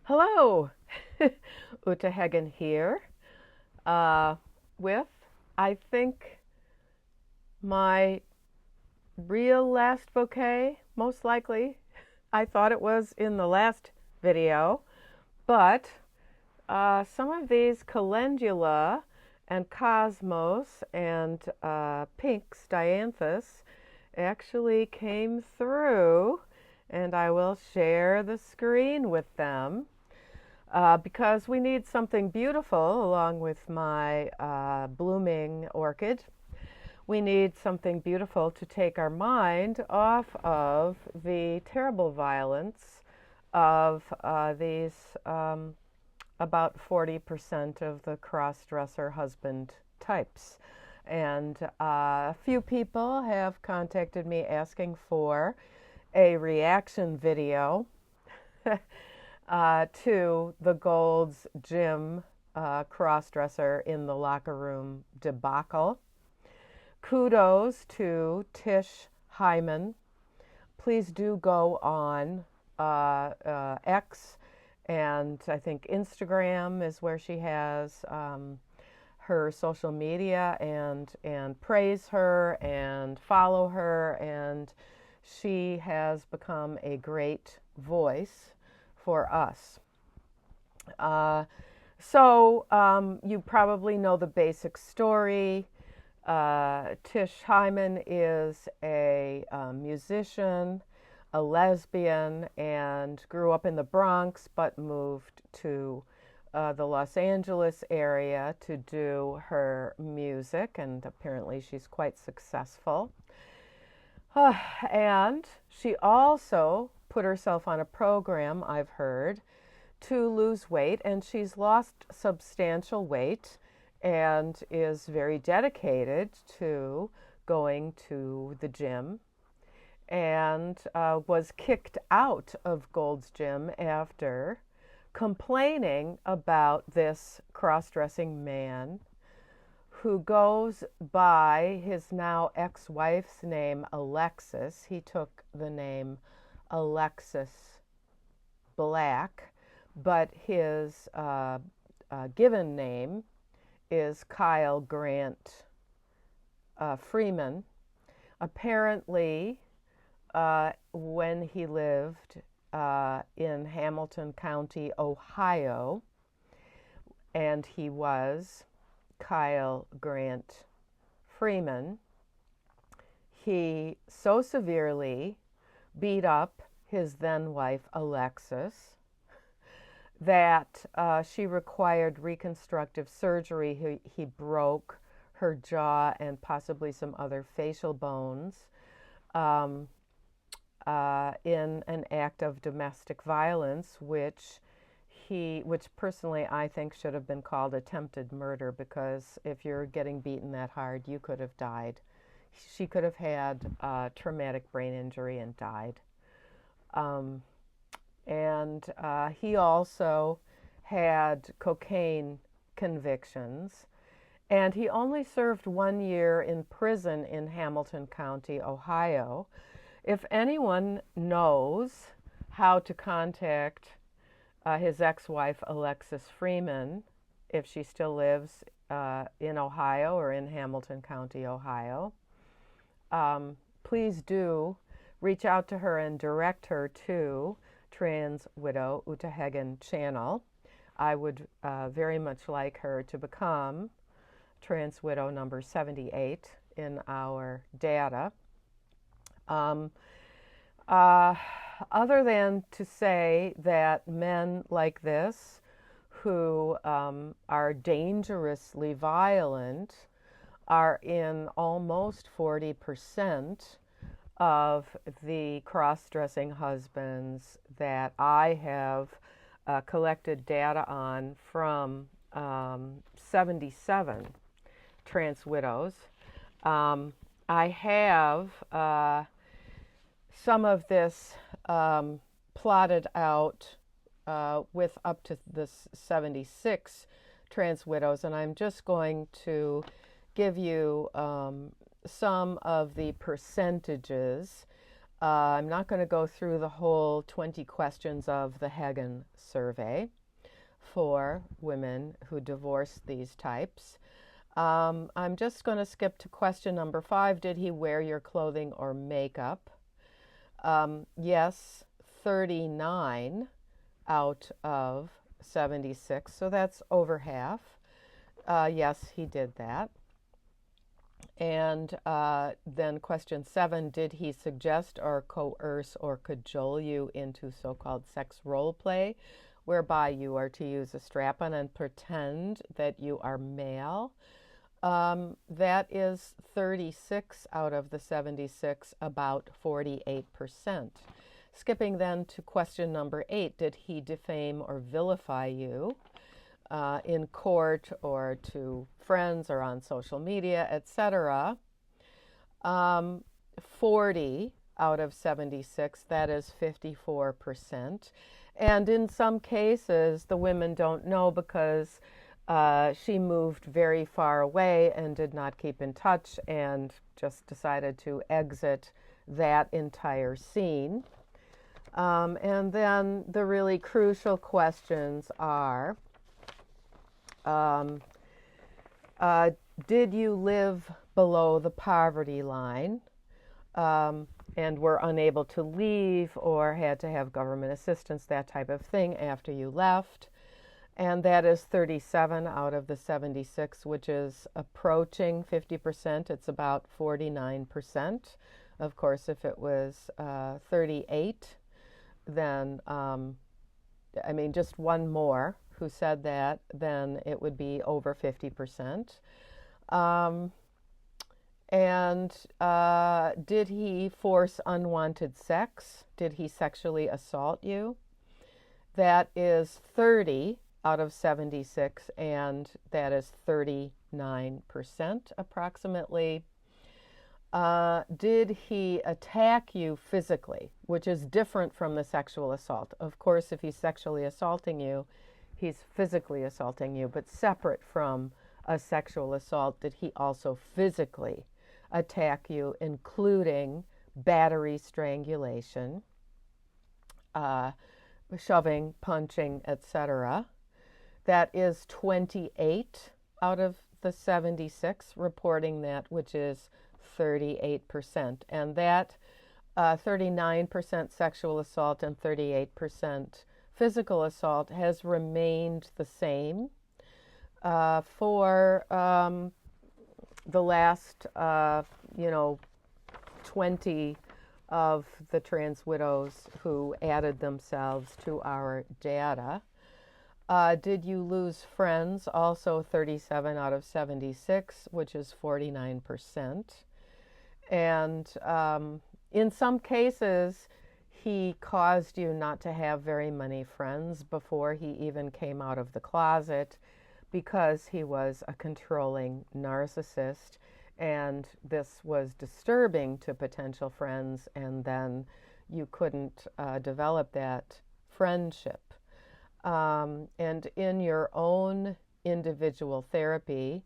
Hello, Uta Hagen here, with, I think, my real last bouquet, most likely. I thought it was in the last video, but some of these calendula and cosmos and pinks, dianthus, actually came through, and I will share the screen with them. Because we need something beautiful along with my blooming orchid. We need something beautiful to take our mind off of the terrible violence of these about 40% of the cross-dresser husband types. And a few people have contacted me asking for a reaction video to the Gold's Gym crossdresser in the locker room debacle. Kudos to Tish Hyman. Please do go on X, and I think Instagram is where she has her social media, and praise her and follow her, and she has become a great voice for us. You probably know the basic story. Tish Hyman is a musician, a lesbian, and grew up in the Bronx, but moved to the Los Angeles area to do her music, and apparently she's quite successful. And she also put herself on a program, I've heard, to lose weight, and she's lost substantial weight and is very dedicated to going to the gym, and was kicked out of Gold's Gym after complaining about this cross-dressing man who goes by his now ex-wife's name, Alexis. He took the name Alexis Black, but his given name is Kyle Grant Freeman. Apparently, when he lived in Hamilton County, Ohio, and he was Kyle Grant Freeman, he so severely beat up his then wife, Alexis, that she required reconstructive surgery. He broke her jaw and possibly some other facial bones in an act of domestic violence, which personally I think should have been called attempted murder, because if you're getting beaten that hard, you could have died. She could have had traumatic brain injury and died. And he also had cocaine convictions, and he only served 1 year in prison in Hamilton County, Ohio. If anyone knows how to contact his ex-wife, Alexis Freeman, if she still lives in Ohio or in Hamilton County, Ohio, please do reach out to her and direct her to Trans Widow Uta Hagen channel. I would very much like her to become Trans Widow number 78 in our data. Other than to say that men like this, who are dangerously violent, are in almost 40% of the cross-dressing husbands that I have collected data on from 77 trans widows. I have some of this plotted out with up to this 76 trans widows, and I'm just going to give you some of the percentages I'm not going to go through the whole 20 questions of the Hagen survey for women who divorce these types. I'm just going to skip to question number 5. Did he wear your clothing or makeup? Yes, 39 out of 76, so that's over half. Yes, he did that. And then question 7, did he suggest or coerce or cajole you into so-called sex role play, whereby you are to use a strap-on and pretend that you are male? That is 36 out of the 76, about 48%. Skipping then to question number 8, did he defame or vilify you in court or to friends or on social media, etc.? 40 out of 76, that is 54%. And in some cases, the women don't know because she moved very far away and did not keep in touch and just decided to exit that entire scene. And then the really crucial questions are, did you live below the poverty line and were unable to leave or had to have government assistance, that type of thing, after you left? And that is 37 out of the 76, which is approaching 50%. It's about 49%. Of course, if it was 38, then, just one more who said that, then it would be over 50%. Did he force unwanted sex? Did he sexually assault you? That is 30 out of 76, and that is 39% approximately. Did he attack you physically, which is different from the sexual assault? Of course, if he's sexually assaulting you, he's physically assaulting you, but separate from a sexual assault, did he also physically attack you, including battery, strangulation, shoving, punching, etc.? That is 28 out of the 76 reporting that, which is 38%. And that 39% sexual assault and 38% physical assault has remained the same for the last, 20 of the trans widows who added themselves to our data. Did you lose friends? Also 37 out of 76, which is 49%. And in some cases, he caused you not to have very many friends before he even came out of the closet because he was a controlling narcissist. And this was disturbing to potential friends, and then you couldn't develop that friendship. And in your own individual therapy,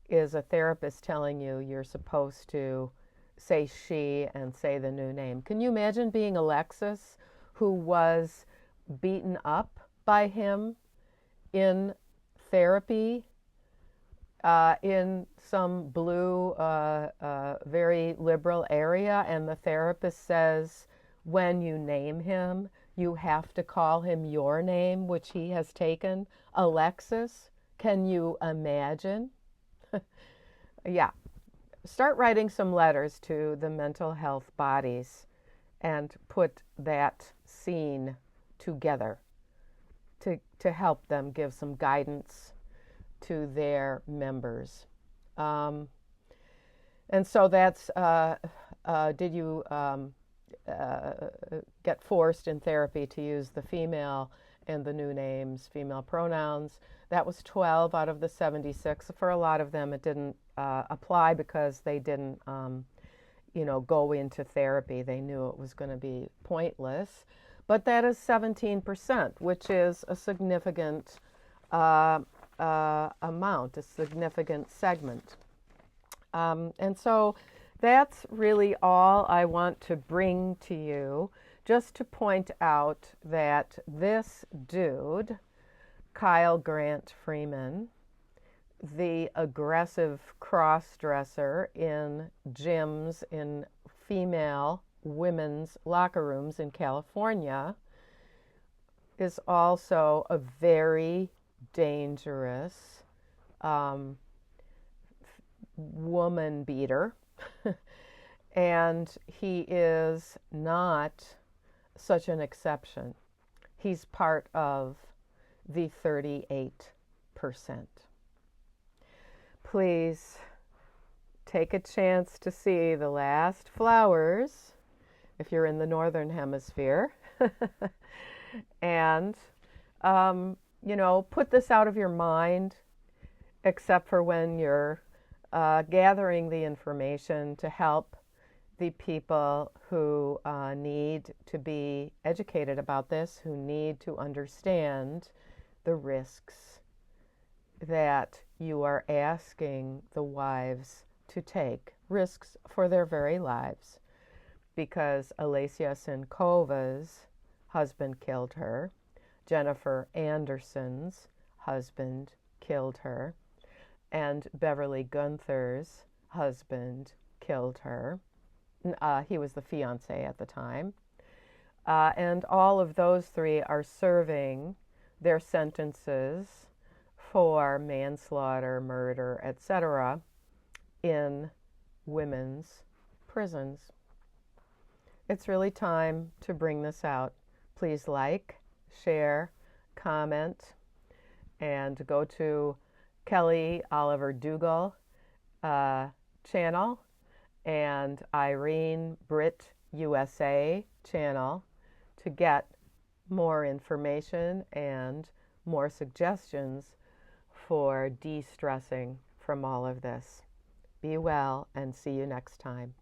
is a therapist telling you you're supposed to say she and say the new name. Can you imagine being Alexis, who was beaten up by him in therapy in some blue, very liberal area, and the therapist says, when you name him, you have to call him your name, which he has taken, Alexis? Can you imagine? Yeah. Start writing some letters to the mental health bodies and put that scene together to help them give some guidance to their members. And so that's, did you get forced in therapy to use the female and the new names, female pronouns? That was 12 out of the 76. For a lot of them, it didn't apply because they didn't, go into therapy. They knew it was going to be pointless. But that is 17%, which is a significant amount, a significant segment. And so that's really all I want to bring to you, just to point out that this dude, Kyle Grant Freeman, the aggressive cross-dresser in gyms, in female women's locker rooms in California, is also a very dangerous woman beater. And he is not such an exception. He's part of the 38%. Please take a chance to see the last flowers if you're in the northern hemisphere. And, put this out of your mind, except for when you're gathering the information to help the people who need to be educated about this, who need to understand the risks that you are asking the wives to take, risks for their very lives, because Olesya Sinova's husband killed her, Jennifer Anderson's husband killed her, and Beverly Guenther's husband killed her. He was the fiance at the time. And all of those three are serving their sentences for manslaughter, murder, etc. in women's prisons. It's really time to bring this out. Please like, share, comment, and go to Kelly Oliver Dougal channel and Irene Britt USA channel to get more information and more suggestions for de-stressing from all of this. Be well and see you next time.